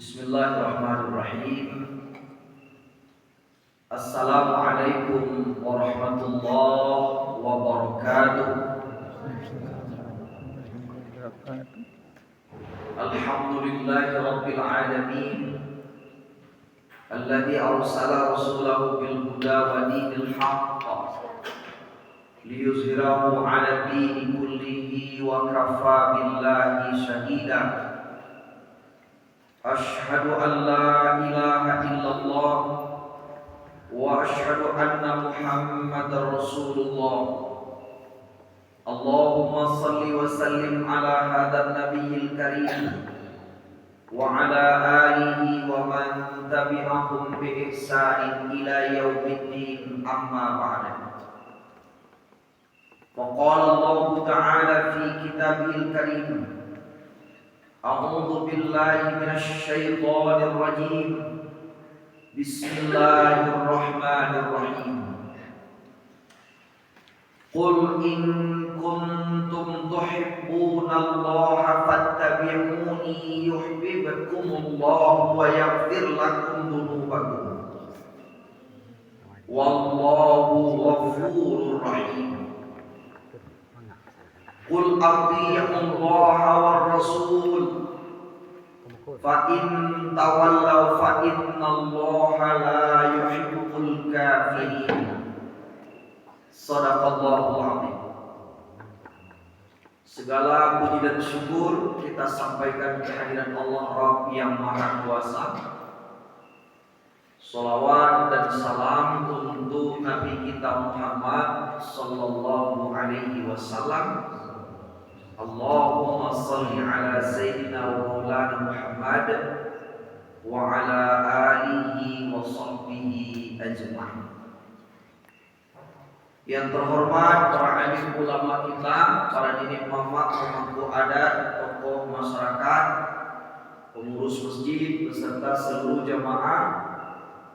Bismillahirrahmanirrahim. Assalamualaikum warahmatullahi wabarakatuh. Alhamdulillahi rabbil alamin, alladzi arsala rasulahu bil huda wa dinil haqq liyuzhirahu 'ala dini kullihi wa kafa billahi shahida. Ashhadu an la ilaha illallah wa ashhadu anna Muhammadar Rasulullah. Allahumma salli wa sallim ala hadzal nabiyil karim wa ala alihi wa man tabi'ahum bi ihsanin ila yaumiddin, amma ba'du. Faqala Allah ta'ala fi kitabihil karim, A'udzu billahi minasy syaithanir rajim. Bismillahirrahmanirrahim. Qul in kuntum tuhibbunallaha fattabi'uni yuhibbukumullahu wa yaghfir lakum dzunubakum. Wallahu ghafurur rahim. Qul athi'ullaha war rasul fa in tawallaw fa innallaha la yuhibbul kafirin. Shadaqallahul azim. Segala puji dan syukur kita sampaikan kehadiran Allah Rabb yang Maha Kuasa. Salawat dan salam untuk Nabi kita Muhammad sallallahu alaihi wasallam. Allahumma salli ala sayyidina wa maulana Muhammad wa ala alihi wa sahbihi ajma'in. Yang terhormat para alim ulama kita, para nenek mama, pemangku adat, tokoh masyarakat, pengurus masjid beserta seluruh jamaah,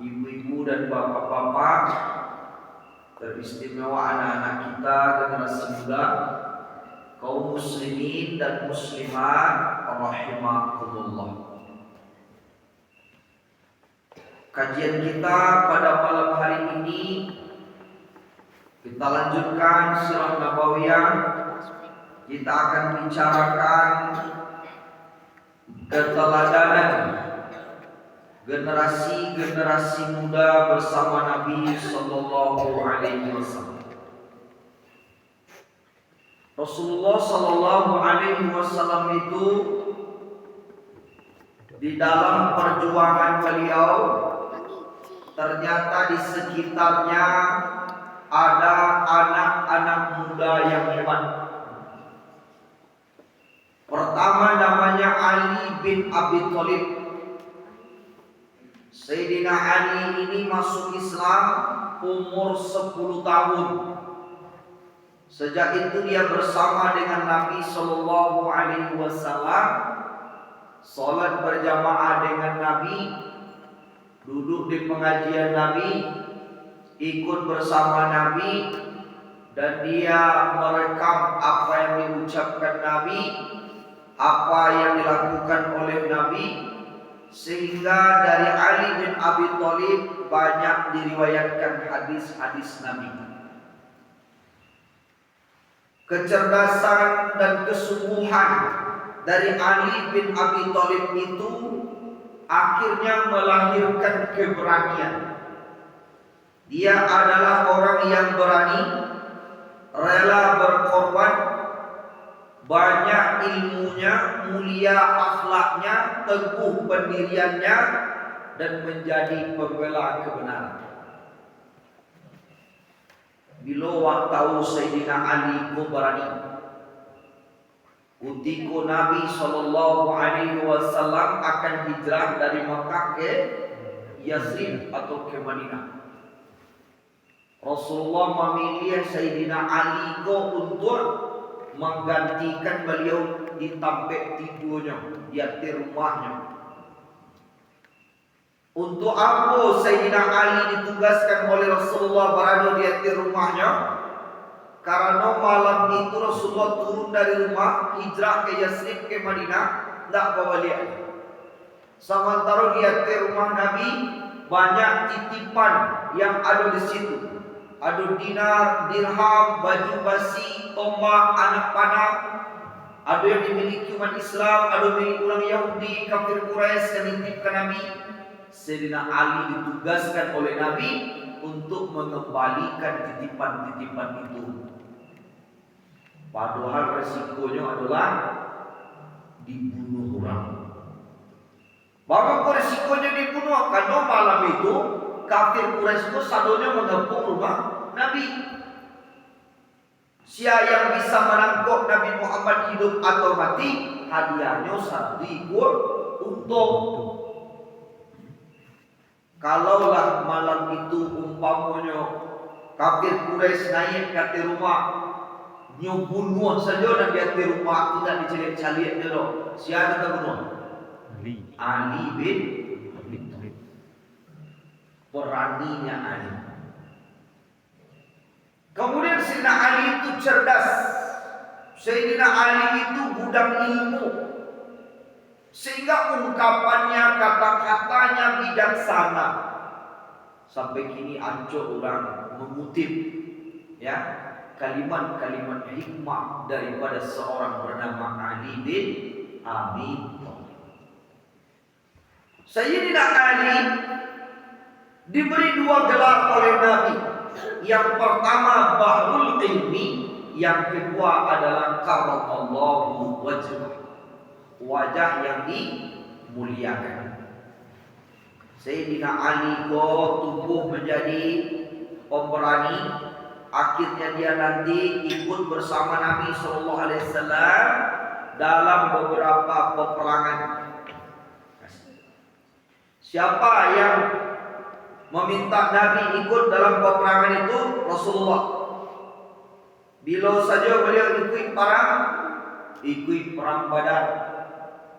ibu-ibu dan bapak-bapak, teristimewa anak-anak kita generasi muda, kaum muslimin dan muslimat rahimakumullah. Kajian kita pada malam hari ini kita lanjutkan sirah nabawiyah. Kita akan bicarakan keteladanan generasi muda bersama Nabi sallallahu alaihi wasallam. Rasulullah sallallahu alaihi wasallam itu di dalam perjuangan beliau ternyata di sekitarnya ada anak-anak muda yang hebat. Pertama namanya Ali bin Abi Thalib. Sayyidina Ali ini masuk Islam umur 10 tahun. Sejak itu dia bersama dengan Nabi sallallahu alaihi wasallam, salat berjamaah dengan Nabi, duduk di pengajian Nabi, ikut bersama Nabi, dan dia merekam apa yang diucapkan Nabi, apa yang dilakukan oleh Nabi, sehingga dari Ali bin Abi Thalib banyak diriwayatkan hadis-hadis Nabi. Kecerdasan dan kesungguhan dari Ali bin Abi Thalib itu akhirnya melahirkan keberanian. Dia adalah orang yang berani, rela berkorban, banyak ilmunya, mulia akhlaknya, teguh pendiriannya, dan menjadi pembela kebenaran. Bila waktu Sayyidina Ali ko berani, ketika Nabi sallallahu alaihi wasallam akan hijrah dari Makkah ke Yathrib atau ke Madinah, Rasulullah memilih Sayyidina Ali ko untuk menggantikan beliau di tempat tidurnya, di atas rumahnya. Untuk apa Sayyidina Ali ditugaskan oleh Rasulullah berada di atas rumahnya? Karena malam itu Rasulullah turun dari rumah, hijrah ke Yathrib ke Madinah, tidak bawa dia. Sementara di rumah Nabi banyak titipan yang ada di situ. Ada dinar, dirham, baju basi, tombak, anak panah. Ada yang dimiliki umat Islam, ada milik orang Yahudi, kafir Quraisy yang dititipkan Nabi. Sayyidina Ali ditugaskan oleh Nabi untuk mengembalikan titipan-titipan itu. Padahal resikonya adalah dibunuh orang. Bagaimana resikonya dibunuh? Karena malam itu kafir Quraisy itu sadonya mengepung rumah Nabi. Siapa yang bisa menangkap Nabi Muhammad hidup atau mati, hadiahnya 1.000 untung. Kalaulah malam itu umpamanya kafir Quraisy naik ke rumah, bunuh saja dan di rumah tidak dicelik-celik dulu. Siapa yang bunuh? Ali bin Abi Thalib. Beraninya Ali. Kemudian Sayyidina Ali itu cerdas. Sayyidina Ali itu gudang ilmu. Sehingga ungkapannya, kata-katanya bijaksana. Sampai kini ancur orang mengutip ya kalimat-kalimat hikmah daripada seorang bernama Ali bin Abi Thalib. Sayyidina Ali diberi 2 gelar oleh Nabi. Yang pertama Bahrul Ilmi, yang kedua adalah Karamallahu wajhah, wajah yang dimuliakan. Sayyidina Ali tumbuh menjadi pemberani. Akhirnya dia nanti ikut bersama Nabi SAW dalam beberapa peperangan. Siapa yang meminta Nabi ikut dalam peperangan itu? Rasulullah. Bila saja beliau ikut perang Badar,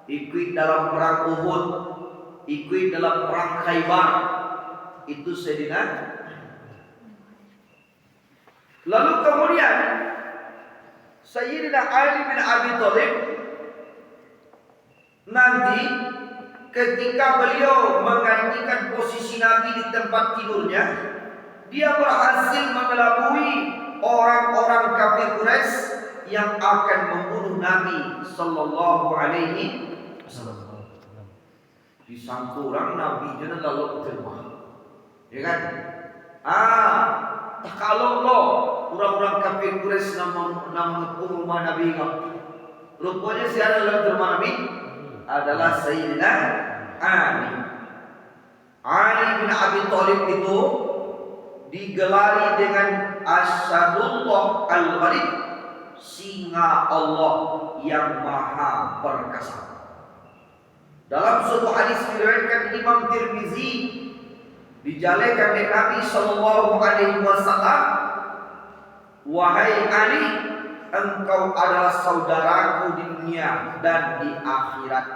ikut dalam perang Uhud, ikut dalam perang Khaybar, itu Sayyidina. Lalu kemudian Sayyidina Ali bin Abi Thalib nanti ketika beliau menggantikan posisi Nabi di tempat tidurnya, dia berhasil mengelabui orang-orang kafir Quraisy yang akan membunuh Nabi sallallahu alaihi wasallam. Disangka orang Nabi jangan lalu terima. Ya kan? Kalau lo orang-orang kafir Quraisy nama mengepung rumah Nabi kau. Rupanya siapa dalam rumah Nabi? Adalah Sayyidina Ali. Ali bin Abi Thalib itu digelari dengan Asyadullah Al-Ghalib, singa Allah yang maha perkasa. Dalam sebuah hadis diriwayatkan Imam Tirmizi, dijalekan oleh Nabi sallallahu alaihi wasallam, wahai Ali, engkau adalah saudaraku di dunia dan di akhirat.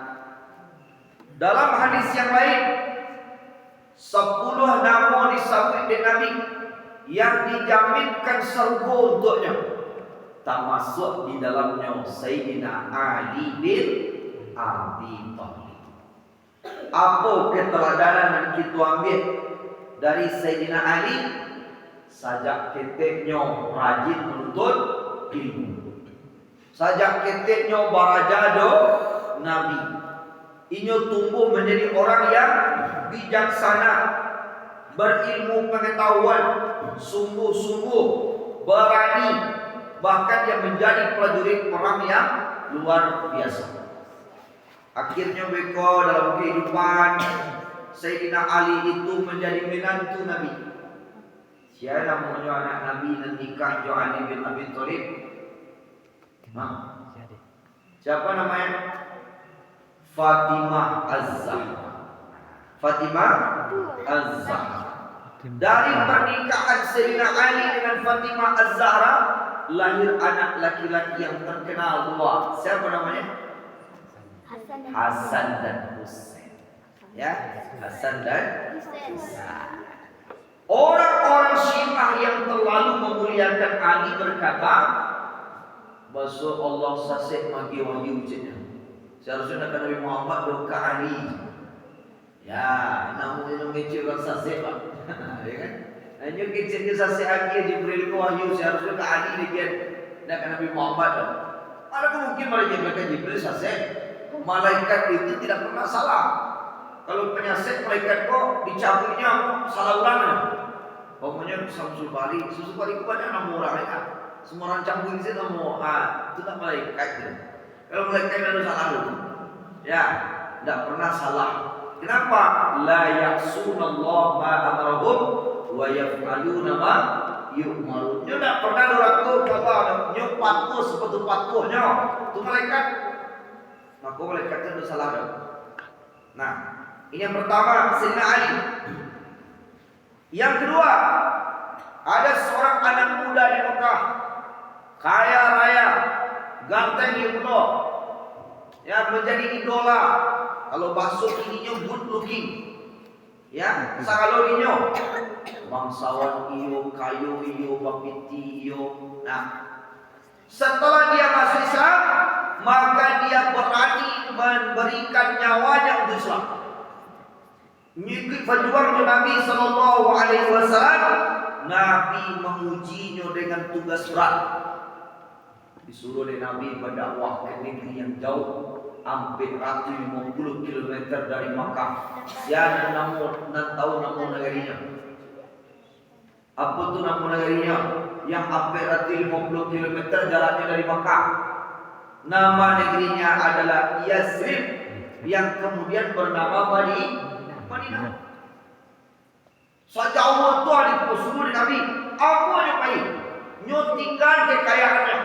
Dalam hadis yang lain, 10 nama disebut oleh Nabi yang dijaminkan surga untuknya, termasuk di dalamnya Sayyidina Ali bin Abi Thalib. Apa keteladanan yang kita ambil dari Sayyidina Ali? Sajak keteknya rajin menuntut ilmu, sajak keteknya barajado Nabi. Inyo tumbuh menjadi orang yang bijaksana, berilmu pengetahuan, sungguh-sungguh, berani, bahkan yang menjadi prajurit perang yang luar biasa. Akhirnya mereka dalam kehidupan Sayyidina Ali itu menjadi menantu Nabi. Siapa namanya anak Nabi dan nikah jo Ali bin Abi Thalib? Siapa namanya? Fatimah Az-Zahra. Fatimah Az-Zahra. Dari pernikahan Sayyidina Ali dengan Fatimah Az-Zahra lahir anak laki-laki yang terkenal dua. Siapa namanya? Hasan dan Husain. Ya, Hasan dan Husain. Orang-orang Syiah yang terlalu memuliakan Ali berkata, "Masya Allah sasih magi-magi wujudnya. Seharusnya Nabi Muhammad doa Ali. Ya, namun itu kecil kan sasih pak, ya kan? Hanya kecil ke sasih lagi Jibril ke wahyu seharusnya ke Ali dia, tidak ke Nabi Muhammad. Ada mungkin mereka Jibril sasih. Malaikat itu tidak pernah salah. Kalau penyasih malaikat kok dicabutnya salah ulangnya. Pokoknya Samsul Bari itu banyak nama orang kan. Semua orang cabut itu nama itu tak malaikat. Kalau malaikat itu salah dulu. Ya, tidak pernah salah. Kenapa? La ya'sunallah ma amarahum wa yaf'aluna ma yu'marun. Dia tidak pernah doraku kata nyok patuh seperti patuhnya. Itu malaikat. Maka malaikatnya itu salah. Nah, ini yang pertama, Sayyidina Ali. Yang kedua, ada seorang anak muda di Mekah, kaya raya, ganteng yukno, yang menjadi idola. Kalau basuh ininya good looking, ya, sakaloninya, bangsawan iyo, kayu iyo, bapiti iyo. Nah, setelah dia masuk Islam, maka dia berani memberikan nyawanya untuk Islam. Mengikut perjuangan Nabi Sallallahu Alaihi Wasallam, Nabi mengujinya dengan tugas berat. Disuruh oleh Nabi berdakwah ke negeri yang jauh, hampir 150 km dari Makkah. Ya, namun tahu nama negerinya. Apa tu nama negerinya? Yang hampir 150 km jaraknya dari Makkah. Nama negerinya adalah Yasrib, yang kemudian bernama Madinah. Sejauh itu ada pesuruh Nabi, apa yang baik, nyotingkan kekayaannya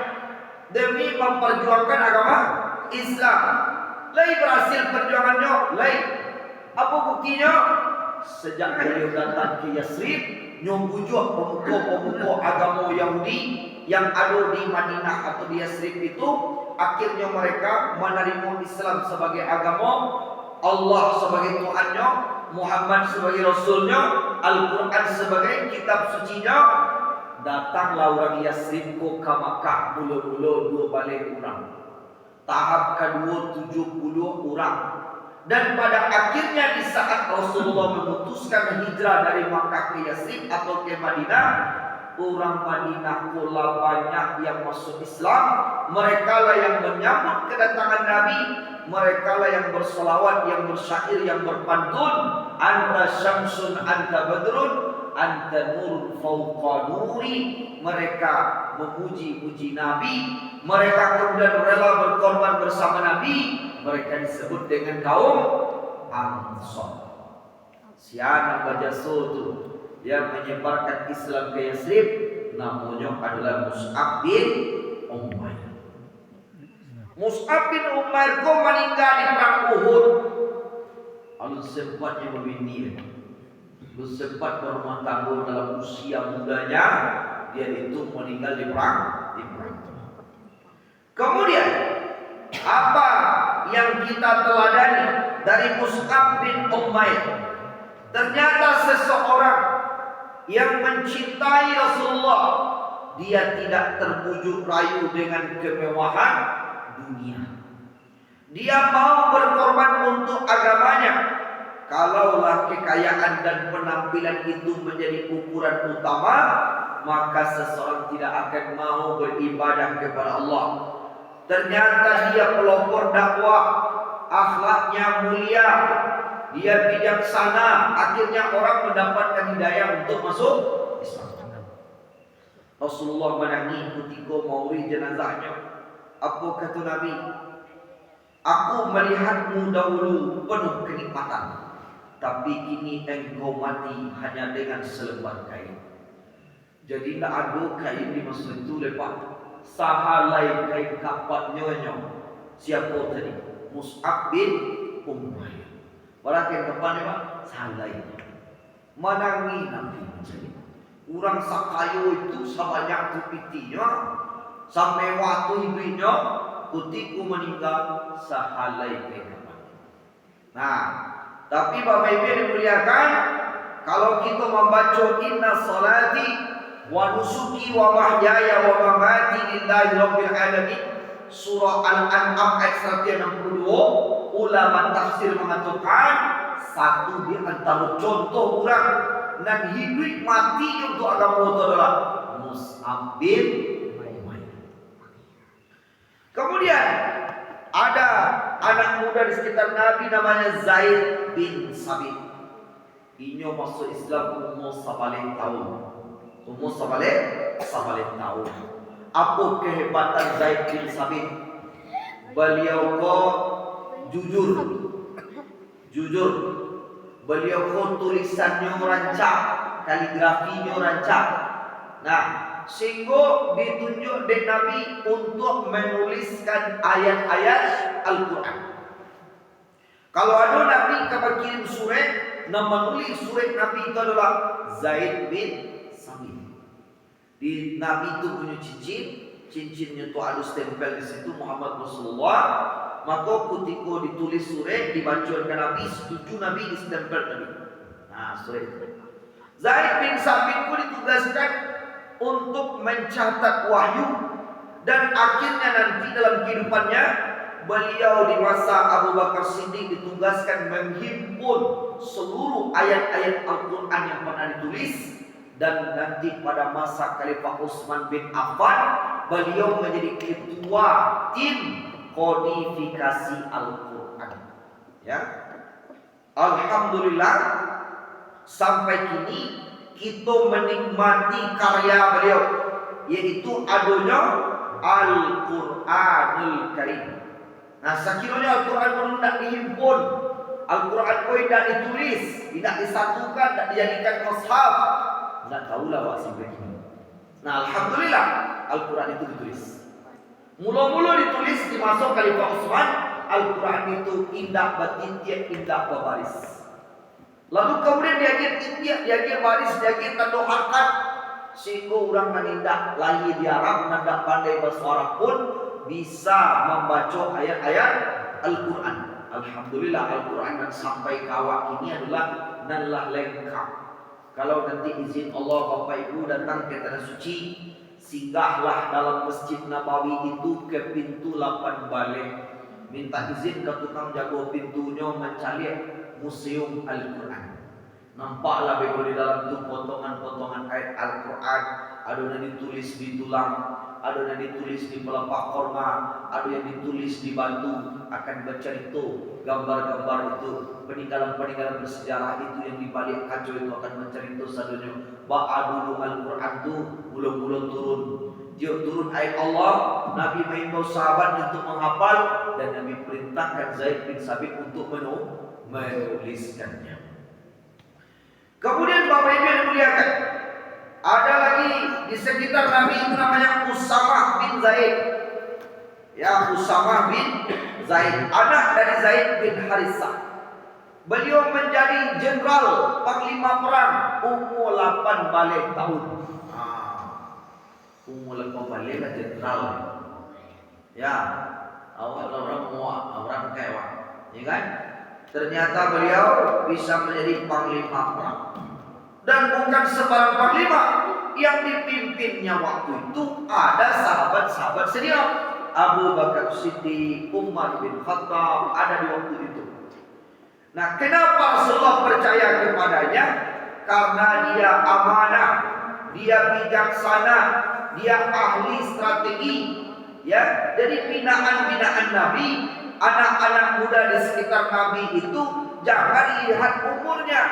demi memperjuangkan agama Islam. Lain berhasil perjuangannya, lain. Apa buktinya? Sejak beliau datang ke Yasrib, nyombujuh pemuka-pemuka agama Yahudi yang ada di Madinah atau di Yasrib itu, akhirnya mereka menerima Islam sebagai agama, Allah sebagai Tuhannya, Muhammad sebagai Rasulnya, Al-Quran sebagai kitab sucinya. Datanglah orang Yasrib ke Makkah, mula-mula 2 balik orang. Tahap kedua 70 orang. Dan pada akhirnya di saat Rasulullah memutuskan hijrah dari Makkah ke Yasrib atau ke Madinah, orang Madinah pula banyak yang masuk Islam. Mereka lah yang menyambut kedatangan Nabi. Mereka lah yang berselawat, yang bersyair, yang berpantun. Anta syamsun, anta badrun, anta nur fauqa nuri. Mereka memuji-muji Nabi. Mereka kemudian rela berkorban bersama Nabi. Mereka disebut dengan kaum Ansor. Siapa baca suatu yang menyebarkan Islam ke Yasrib, namanya adalah Mus'ab bin Umair. Mus'ab bin Umair kau meninggal di perang Uhud. Lalu sempatnya membini, lalu sempat berumah tangga dalam usia mudanya, dia itu meninggal di perang. Kemudian apa yang kita teladani dari Mus'ab bin Umair? Ternyata seseorang yang mencintai Rasulullah, dia tidak terbujuk rayu dengan kemewahan dunia. Dia mau berkorban untuk agamanya. Kalaulah kekayaan dan penampilan itu menjadi ukuran utama, maka seseorang tidak akan mau beribadah kepada Allah. Ternyata dia pelopor dakwah, akhlaknya mulia, dia bijaksana. Akhirnya orang mendapatkan hidayah untuk masuk Islam. Rasulullah menangis ketika mauri jenazahnya. Apa kata Nabi? Aku melihatmu dahulu penuh kenikmatan, tapi kini engkau mati hanya dengan selembar kain. Jadi tidak ada kain di masa itu lepas. Sahalai kain kapat nyonya. Siapa tadi? Mus'ab bin Umair. Orang yang depannya Pak, sahalai. Menangi Nabi menjadi. Orang sakayo itu sebanyak kupitinya, sampai waktu hidupnya, kutiku meninggal sahalai kain kapat. Nah, tapi Bapak Ibu dimuliakan, kalau kita membaca inna salati wa nusuki wa mahyaya wa mamati lillahi rabbil alamin, surah Al-An'am ayat 162, ulama tafsir mengatakan satu di antara contoh orang nan hidup mati untuk agama itu adalah Mus'ab bin Umair. Kemudian ada anak muda di sekitar Nabi namanya Zaid bin Sabit. Inyo masuk Islam umur 9 tahun. Umur 9 tahun. Apa kehebatan Zaid bin Sabit? Beliau ko jujur. Beliau ko tulisannya rancak, kaligrafinya rancak. Nah, sehingga ditunjuk oleh Nabi untuk menuliskan ayat-ayat Al-Quran. Kalau ada Nabi kabar kirim surat, nama menulis surat Nabi itu adalah Zaid bin Sabit. Di Nabi itu punya cincinnya itu ada stempel di situ Muhammad Rasulullah. Maka ketika ditulis surat dibacakan ke Nabi, setuju Nabi di stempel Nabi. Nah, surat itu. Zaid bin Sabit pun ditugaskan untuk mencatat wahyu, dan akhirnya nanti dalam kehidupannya beliau di masa Abu Bakar Siddiq ditugaskan menghimpun seluruh ayat-ayat Al-Quran yang pernah ditulis, dan nanti pada masa Khalifah Utsman bin Affan beliau menjadi ketua tim kodifikasi Al-Quran. Ya, Alhamdulillah sampai kini kita menikmati karya beliau, yaitu adanya Al-Quranul Karim. Nah, sekiranya Al-Quran pun tidak dihimpun, Al-Quran pun tidak ditulis, tidak disatukan, tidak dijadikan mushaf, tidak tahulah wak sampai kini. Nah, Alhamdulillah Al-Quran itu ditulis. Mula-mula ditulis di masa Khalifah Utsman. Al-Quran itu indah batintiak, indah babaris. Lalu kemudian dia baris, dia tanda harkat, sehingga orang menindak lahir di Arab, tidak pandai bahasa Arab pun bisa membaca ayat-ayat Al-Quran. Alhamdulillah Al-Quran yang sampai kawak ini adalah lengkap. Kalau nanti izin Allah Bapak Ibu datang ke tanah suci, singgahlah dalam Masjid Nabawi itu ke pintu 8 balik. Minta izin ke tukang jaga pintunya mencari Museum Al-Quran. Nampaklah bego di dalam itu potongan-potongan ayat Al-Quran. Ada yang ditulis di tulang, ada yang ditulis di pelepah korma, ada yang ditulis di batu. Akan bercerita gambar-gambar itu, peninggalan-peninggalan bersejarah itu yang dibalik kacau itu akan mencerita sadunya. Ba'a dulu Al-Quran itu bulan-bulan turun. Dia turun ayat Allah, Nabi mengimbau sahabat untuk menghafal, dan Nabi perintahkan Zaid bin Sabit untuk menuliskannya. Kemudian Bapak Ibu yang dimuliakan, ada lagi di sekitar Nabi itu namanya Usamah bin Zaid. Ya, Usamah bin Zaid, anak dari Zaid bin Harithah. Beliau menjadi jenderal panglima perang umur 8 balik tahun. Umur 8 balik lah jenderal. Ya, awal orang kaya, ya kan? Ternyata beliau bisa menjadi panglima perang. Dan bukan sembarang panglima, yang dipimpinnya waktu itu ada sahabat-sahabat senior. Abu Bakar Siddiq, Umar bin Khattab ada di waktu itu. Nah, kenapa Rasulullah percaya kepadanya? Karena dia amanah, dia bijaksana, dia ahli strategi. Ya, jadi binaan-binaan Nabi, anak-anak muda di sekitar Nabi itu jangan lihat umurnya,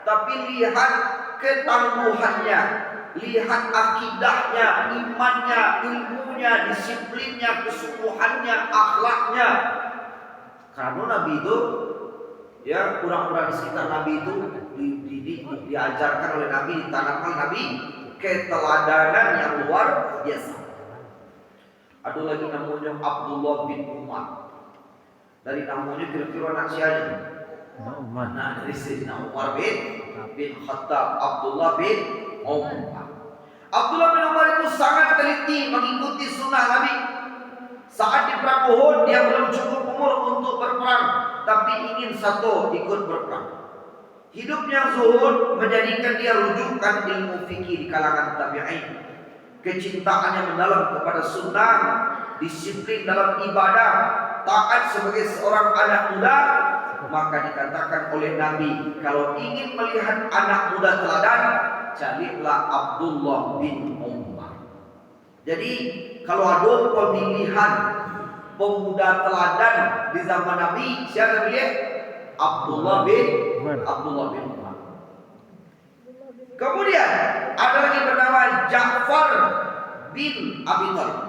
tapi lihat ketangguhannya, lihat akidahnya, imannya, ilmunya, disiplinnya, kesungguhannya, akhlaknya. Karena Nabi itu, ya, orang-orang di sekitar Nabi itu diajarkan oleh Nabi, ditanamkan Nabi keteladanan yang luar biasa. Ada lagi namanya Abdullah bin Umar. Dari namanya kira-kira anak siapa? Umar. Nah, dari Sayyidina Umar bin Khattab, Abdullah bin Umar. Abdullah bin Umar itu sangat teliti mengikuti sunnah Nabi. Saat di perang Uhud dia belum cukup umur untuk berperang, tapi ingin satu ikut berperang. Hidupnya zuhud menjadikan dia rujukan ilmu fikih di kalangan tabi'in. Kecintaannya mendalam kepada sunnah, disiplin dalam ibadah, taat sebagai seorang anak muda, maka dikatakan oleh Nabi, kalau ingin melihat anak muda teladan, carilah Abdullah bin Umar. Jadi kalau ada pemilihan pemuda teladan di zaman Nabi, siapa pilih? Abdullah bin Umar. Kemudian ada lagi bernama Ja'far bin Abi Thalib.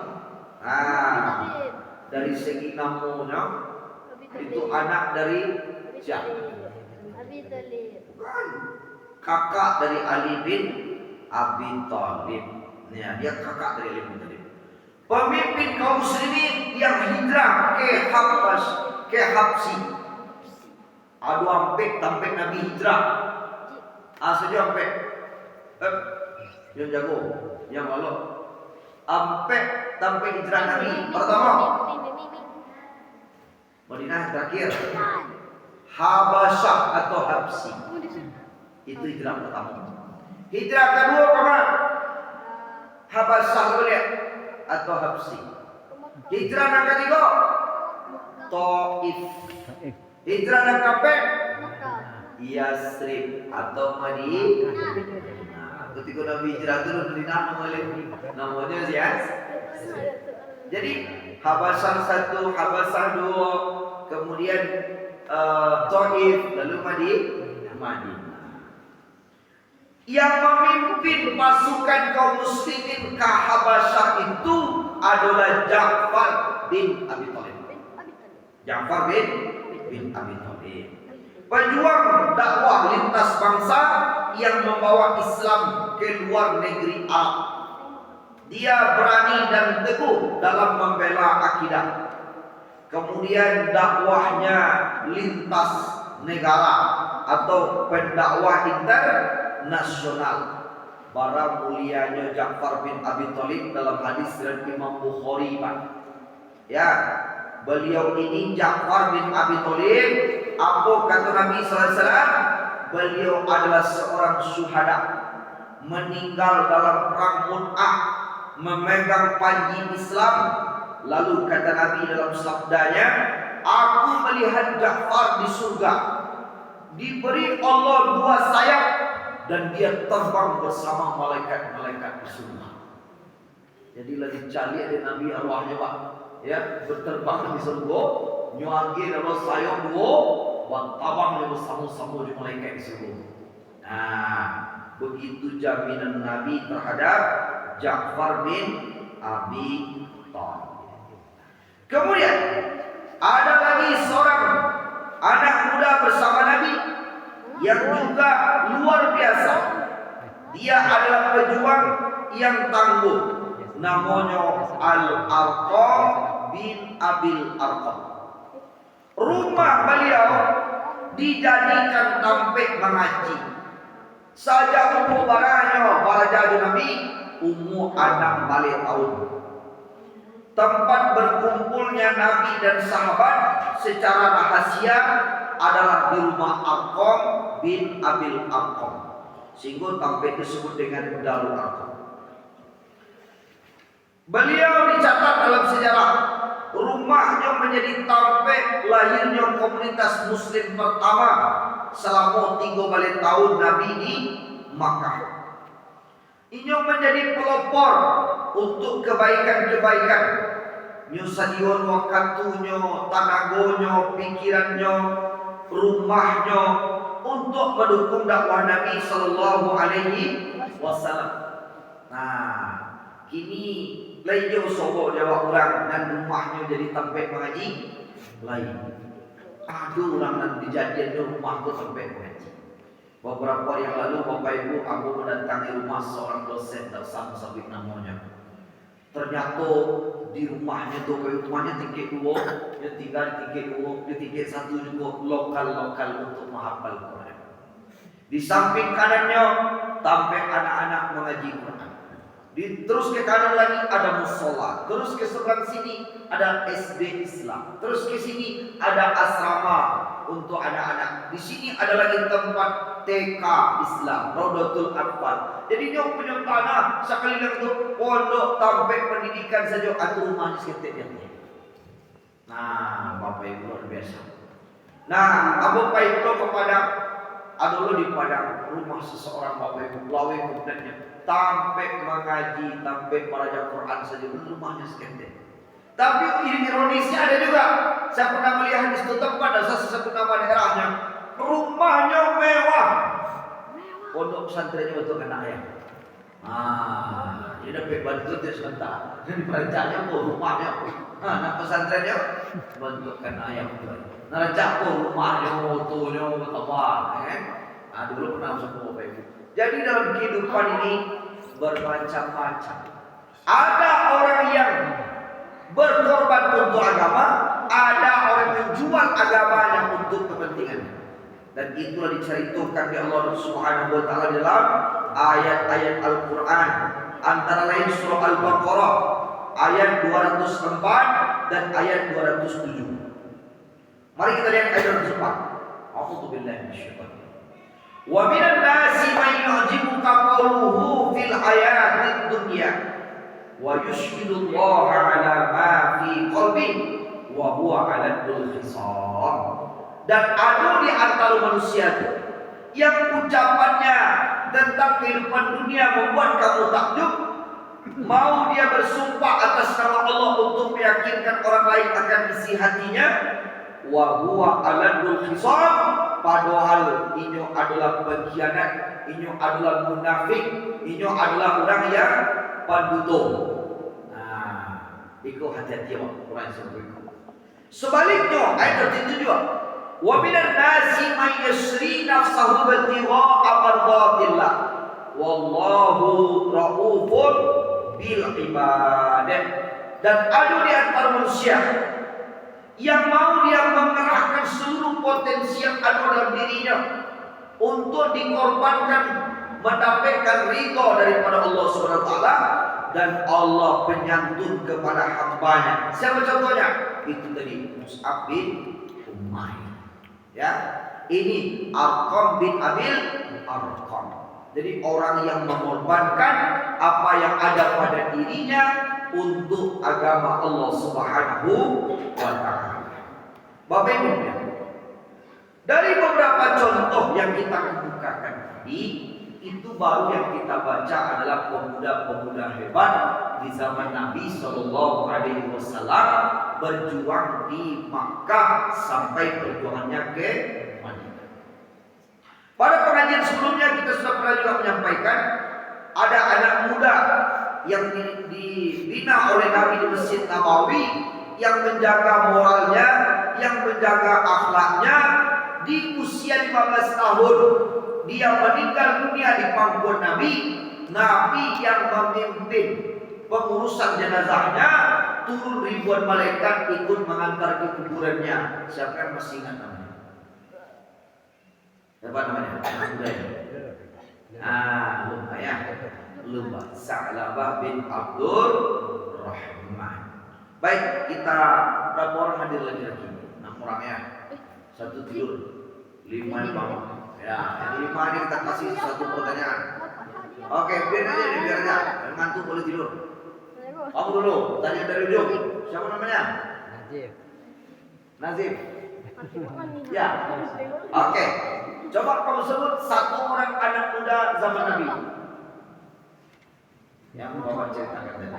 Dari segi namanya itu anak dari Ja'far. Kakak dari Ali bin Abi Thalib. Nah, dia kakak dari Ali bin Thalib. Pemimpin kaum muslimin yang hijrah ke Habsi. Adu ampek tampek Nabi hijrah. Saja ampek. Yang jago, yang lalu. Ampek tampek hijrah Nabi pertama. Madinah terakhir. Habasyah atau Habsi. Itu hijrah pertama. Hijrah kedua kemana? Habasyah boleh atau Habsi. Hijrah yang ketiga Taif. Hijrah yang keempat Yasrib atau Madinah. Ketika Nabi hijrah itu namanya Yasrib. Jadi Habasyah 1, Habasyah 2, kemudian Taif, lalu Madinah. Yang memimpin pasukan kaum muslimin ke Habasyah itu adalah Ja'far bin Abi Thalib. Ja'far bin Abi Thalib. Pejuang dakwah lintas bangsa yang membawa Islam ke luar negeri Arab. Dia berani dan teguh dalam membela akidah. Kemudian dakwahnya lintas negara atau pendakwah internasional. Para mulianya Ja'far bin Abi Thalib dalam hadis dari Imam Bukhari, Pak. Ya, beliau ini Ja'far bin Abi Thalib, apa kata Nabi sallallahu alaihi wasallam? Beliau adalah seorang syuhada, meninggal dalam perang Mu'ah, memegang panji Islam. Lalu kata Nabi dalam sabdanya, aku melihat Ja'far di surga, diberi Allah 2 sayap, dan dia terbang bersama malaikat-malaikat di surga. Jadi lagi cari ada Nabi arwahnya, Pak, ya, berterbang di surga, nyuagi dalam sayap 2, tabang bersama-sama di malaikat di surga. Nah, begitu jaminan Nabi terhadap Ja'far bin Abi Thalib. Kemudian ada lagi seorang anak muda bersama Nabi yang juga luar biasa. Dia adalah pejuang yang tangguh. Namanya Al-Arqam bin Abil Arqam. Rumah beliau dijadikan tempat mengaji. Saja umur baranya para Nabi umur 6 balik tahun. Tempat berkumpulnya Nabi dan sahabat secara rahasia adalah di rumah Arqam bin Abil Arqam. Sehingga tempat disebut dengan Darul Arqam. Beliau dicatat dalam sejarah rumahnya menjadi tempat lahirnya komunitas muslim pertama selama 3 balik tahun Nabi di Makkah. Ini menjadi pelopor untuk kebaikan-kebaikan. Nyusadion waktunya, tanagonya, pikirannya, rumahnya untuk mendukung dakwah Nabi Sallallahu Alaihi Wasallam. Nah, kini lain jauh sobo jawab orang dan rumahnya jadi tempat mengaji lain. Aduh, orang nan dijadikan rumah tu tempat mengaji. Beberapa hari yang lalu Bapak Ibu aku mendatangi rumah seorang dosen tersama sabit namanya. Ternyata di rumahnya tu rumahnya tingkat 2, dia tinggal di tingkat 2, di tingkat 1 juga lokal untuk menghafal Quran. Di samping kanannya tampak anak-anak mengaji Quran. Terus ke kanan lagi ada musola, terus ke sebelah sini ada SD Islam, terus ke sini ada asrama untuk anak-anak. Di sini ada lagi tempat TK Islam, Raudatul Atfal. Jadi dia punya tanah sekali lagi untuk pondok sampai pendidikan saja atau rumahnya seketik dia. Nah, Bapak Ibu luar biasa. Nah, Abu Paitlo kepada adalah di padang rumah seseorang bapak ibu lawe kemudiannya sampai mengaji, sampai belajar Quran saja rumahnya sekente. Tapi ironisnya ada juga. Saya pernah melihat di satu tempat ada satu nama daerahnya rumahnya mewah. Pondok pesantrennya betul kena ayam. Ini dapat bantu dia sebentar. Ini perancangannya rumahnya. Nah pesantrennya bentukkan ayam. Nah campur rumahnya, motonya, tawar. Dulu pernah masuk Bapak Ibu. Jadi dalam kehidupan ini bermacam-macam. Ada orang yang berkorban untuk agama, ada orang yang menjual agamanya untuk kepentingan. Dan itulah diceritakan di Allah Subhanahu wa taala dalam ayat-ayat Al-Qur'an. Antara lain surah Al-Baqarah ayat 204 dan ayat 207. Mari kita lihat ayat 204. A'udzu billahi minasyaitonir rajim. Wa minan nasi man yu'jibuka qawluhu fil hayatid dunya wa yushhidullaha 'ala ma fi qalbihi wa huwa 'aladul khisam. Dan ada di antara manusia itu yang ucapannya tentang kehidupan dunia membuat kamu takjub, mau dia bersumpah atas nama Allah untuk meyakinkan orang lain akan isi hatinya, wa huwa 'aladul khisam, padahal inyo adalah pengkhianat, inyo adalah munafik, inyo adalah orang yang panduto. Iku hati-hati orang seperti itu. Sebaliknya ayat 37. Wa minan nasi may yasri nafsahu ibtigha'a mardatillah wallahu raufun bil ibad. Dan ada di antara manusia yang mau dia mengerahkan seluruh potensi yang ada dalam dirinya untuk dikorbankan mendapatkan ridha daripada Allah Subhanahu wa taala, dan Allah penyantun kepada hambanya. Siapa contohnya? Itu tadi Mus'ab bin Umair. Ya, ini Arqam bin Abil Arqam. Jadi orang yang mengorbankan apa yang ada pada dirinya untuk agama Allah Subhanahu wa taala. Bapak Ibu, dari beberapa contoh yang kita kemukakan tadi, itu baru yang kita baca adalah pemuda-pemuda hebat di zaman Nabi Shallallahu Alaihi Wasallam berjuang di Makkah sampai perjuangannya ke Madinah. Pada pengajian sebelumnya kita sudah pernah juga menyampaikan ada anak muda yang dibina oleh Nabi di Masjid Nabawi yang menjaga moralnya, yang menjaga akhlaknya. Di usia 15 tahun dia meninggal dunia di pangkuan Nabi. Nabi yang memimpin pengurusan jenazahnya, turun ribuan malaikat ikut mengantar ke kuburannya. Siapa yang masih ingat namanya? Siapa namanya? Lupa ya. Lupa. Sa'labah bin Abdul Rahman. Baik, kita berapa orang hadir lagi? 6 orang ya. 1 tidur, 5 yang bangun. Ya, yang 5 ini kita kasih satu pertanyaan. Oke, biar aja, ngantuk boleh tidur. Kamu dulu, tanya dari ujung. Siapa namanya? Nazif. Ya. Oke. Coba kamu sebut satu orang anak muda zaman Nabi yang bawa ceritakan tadi.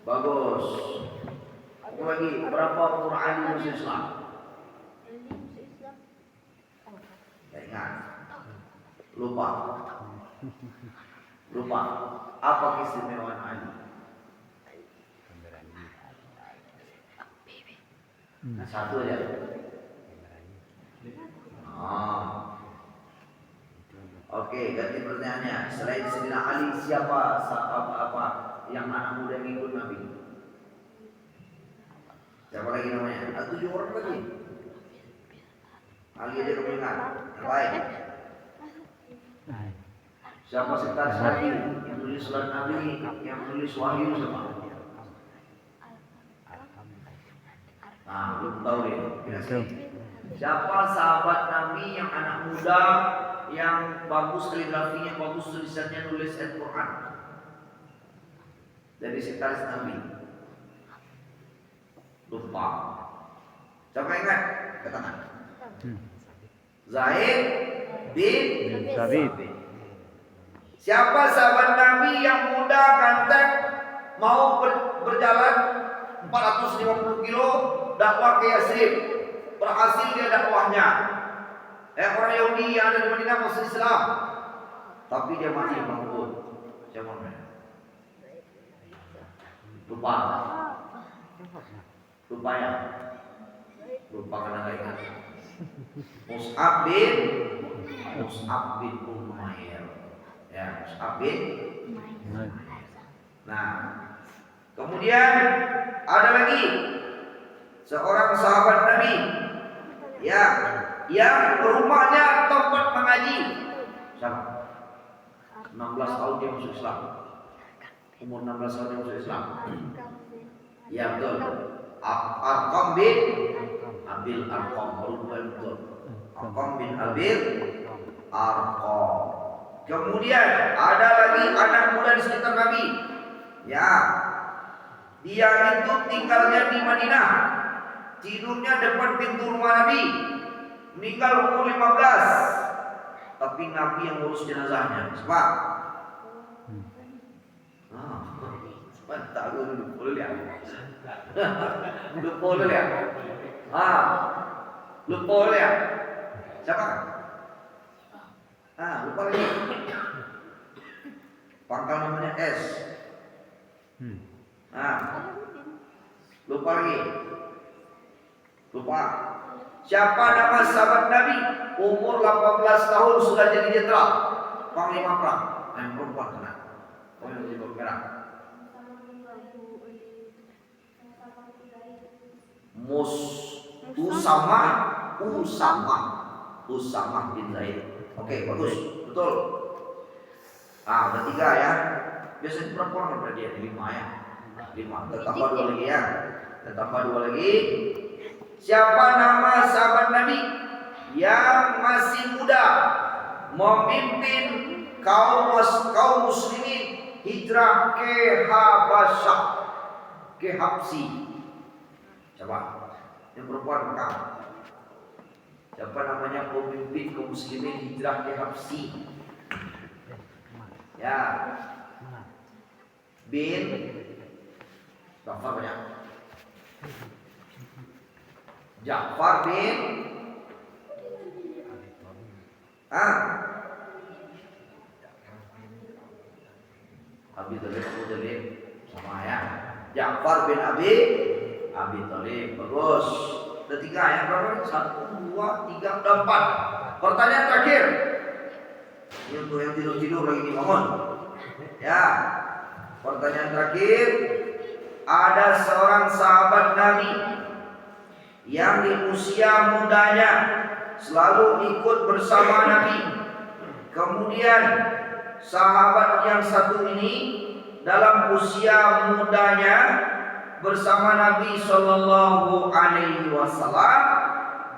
Bagus. Satu lagi, berapa Quran di Muslim Islam? Ingat. Lupa. Apa keistimewaan Ali? Nah, satu aja. Oke, ganti pertanyaannya. Selain Sayyidina Ali, siapa apa yang anak muda yang ikut Nabi? Siapa lagi namanya? 7 orang lagi. Ali aja kamu ingat. Yang lain. Siapa sekretaris Nabi yang tulis surat Nabi, yang tulis wahyu siapa? Belum tahu ya. Siapa sahabat Nabi yang anak muda yang bagus kaligrafinya, bagus tulisannya, nulis Al-Quran dari sekretaris Nabi? Lupa. Siapa ingat? Katakan. Zaid bin Sabit. Siapa sahabat Nabi yang muda ganteng mau berjalan 450 kilo dakwah ke Yasrib, berhasil dia dakwahnya. Orang Yahudi yang ada di Madinah masuk Islam, tapi dia mati mangkut. Siapa namanya? Lupa ya? Lupa karena nggak ingat. Mus'ab bin Umair. Ya, Mus'ab bin. Nah, kemudian ada lagi seorang sahabat Nabi, ya, yang rumahnya tempat mengaji. Siapa? 16 tahun dia masuk Islam. Umur 16 tahun dia masuk Islam. Ya betul. Arqam bin Abil Arqam. Betul. Arqam bin Abil Arqam. Kemudian ada lagi anak muda di sekitar Nabi. Ya, dia itu tinggalnya di Madinah, tidurnya depan pintu rumah Nabi. Meninggal umur 15, tapi Nabi yang ngurus jenazahnya. Sebab tak lupa lihat. Lupa lihat. Lupa lihat. Siapa? Lupa lagi. Pangkal namanya S. Lupa lagi. Lupa. Siapa nama sahabat Nabi? Umur 18 tahun sudah jadi jenderal, panglima perang. Yang perempuan kena. Yang di merah. Usamah bin Zaid. Oke, bagus, betul. Udah 3 ya. Biasanya perempuan berarti dia 5 ya. 5. Tambah 2 lagi ya. Tambah 2 lagi. Siapa nama sahabat Nabi yang masih muda memimpin kaum muslimin hijrah ke Habasyah, ke Habsi? Coba yang perempuan bukan. Siapa namanya pemimpin kaum muslimin hijrah ke Habsi? Ya, bin Ja'far banyak. Ja'far bin Abi Thalib sama ya. Ja'far bin Abi Thalib. Bagus. Ada 3 ya, berapa? 1, 2, 3, 4. Pertanyaan terakhir. Ini untuk yang tidur lagi dibangun. Ya. Pertanyaan terakhir. Ada seorang sahabat Nabi yang di usia mudanya selalu ikut bersama Nabi. Kemudian sahabat yang satu ini dalam usia mudanya bersama Nabi Shallallahu Alaihi Wasallam,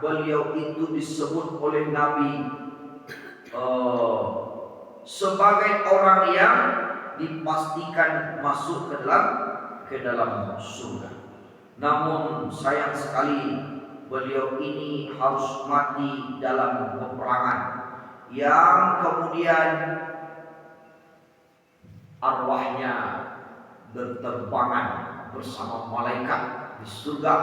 beliau itu disebut oleh Nabi sebagai orang yang dipastikan masuk ke dalam surga. Namun sayang sekali beliau ini harus mati dalam peperangan yang kemudian arwahnya berterbangan bersama malaikat di surga.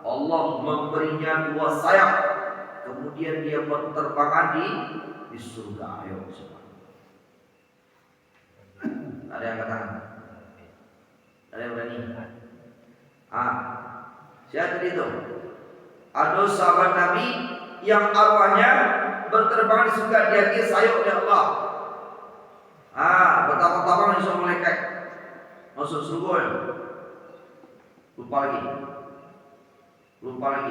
Allah memberinya 2 sayap, kemudian dia berterbangan di surga. Ayo semua. Ada yang katakan? Ada yang berani? Siapa itu? Ada sahabat Nabi yang arwahnya berterbangan di surga, dia sayap oleh Allah. Bertambah-tambah di surga malaikat masuk surga. Lupa lagi.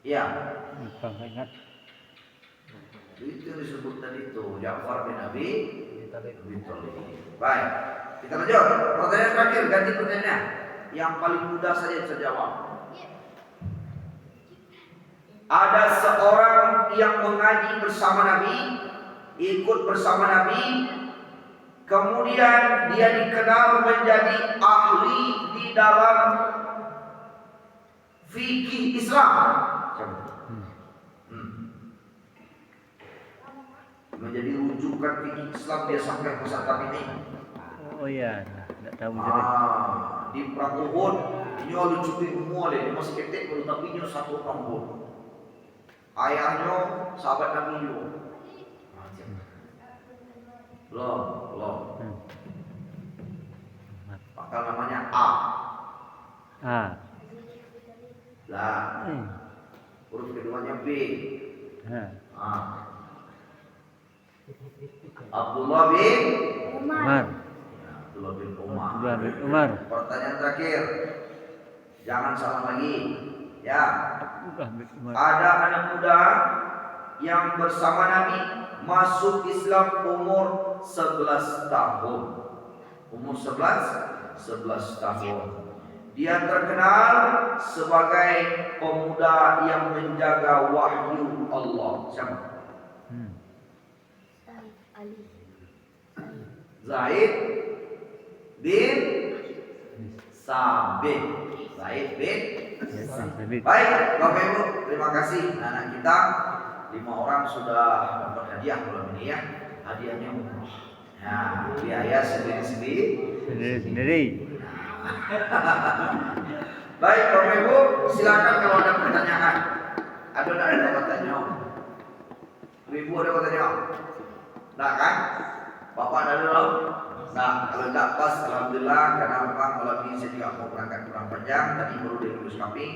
Ya. Ingat. Itu disebut tadi itu Ja'far bin Abi Thalib. Baik, kita lanjut. Pertanyaan terakhir, ganti pertanyaannya. Yang paling mudah saja bisa jawab. Ada seorang yang mengaji bersama Nabi, ikut bersama Nabi, kemudian dia dikenal menjadi ahli di dalam fikih Islam. menjadi rujukan fikih Islam dia sampai masa ini. Oh iya, tidak tahu jadi. Di perang Uhud ini lalu cukup semua dia masih ketek baru tapi dia satu perang Uhud. Ayahnya sahabat Nabi juga. Belum. Bakal namanya A. Lah. Huruf keduanya B. Abdullah bin Umar. Abdullah bin Umar. Abdullah bin Umar. Pertanyaan terakhir. Jangan salah lagi. Ya. Abdullah bin Umar. Ada anak muda yang bersama Nabi masuk Islam umur 11 tahun. Umur 11 tahun. Dia terkenal sebagai pemuda yang menjaga wahyu Allah. Siapa? Zaid bin Sabit. Zaid bin Sabit. Baik, Bapak Ibu, terima kasih. Anak kita 5 orang sudah dapat hadiah malam ini ya. Hadiahnya umroh. Nah, biaya sendiri-sendiri. Baik, Bapak Ibu, silakan kalau ada pertanyaan. Ada pertanyaan? Ibu ada pertanyaan? Nah kan? Bapak ada dulu? Nah, kalau tidak pas, alhamdulillah karena memang malam ini saya juga mau berangkat perang panjang. Tadi baru dilulus kami,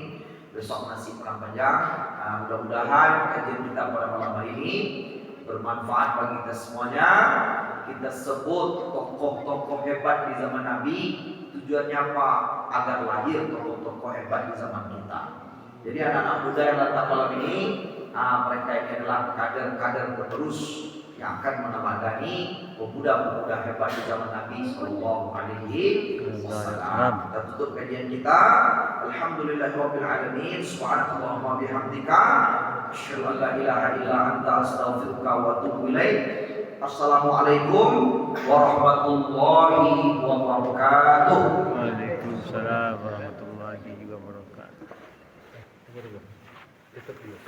besok masih perang panjang. Mudah-mudahan kajian kita pada malam hari ini bermanfaat bagi kita semuanya. Kita sebut tokoh-tokoh hebat di zaman Nabi. Tujuannya apa? Agar lahir tokoh-tokoh hebat di zaman kita. Jadi anak-anak muda yang datang malam ini, mereka ini adalah kader-kader penerus yang akan meneladani pemuda-pemuda hebat di zaman Nabi Sallallahu Alaihi Wasallam. Kita tutup kajian kita. Alhamdulillahirabbil alamin. Subhanallahumma bihamdika asyhadu an la ilaha illa anta astaghfiruka wa atubu ilaik. Assalamualaikum warahmatullahi wabarakatuh. Waalaikumsalam warahmatullahi wabarakatuh. Tutup dulu.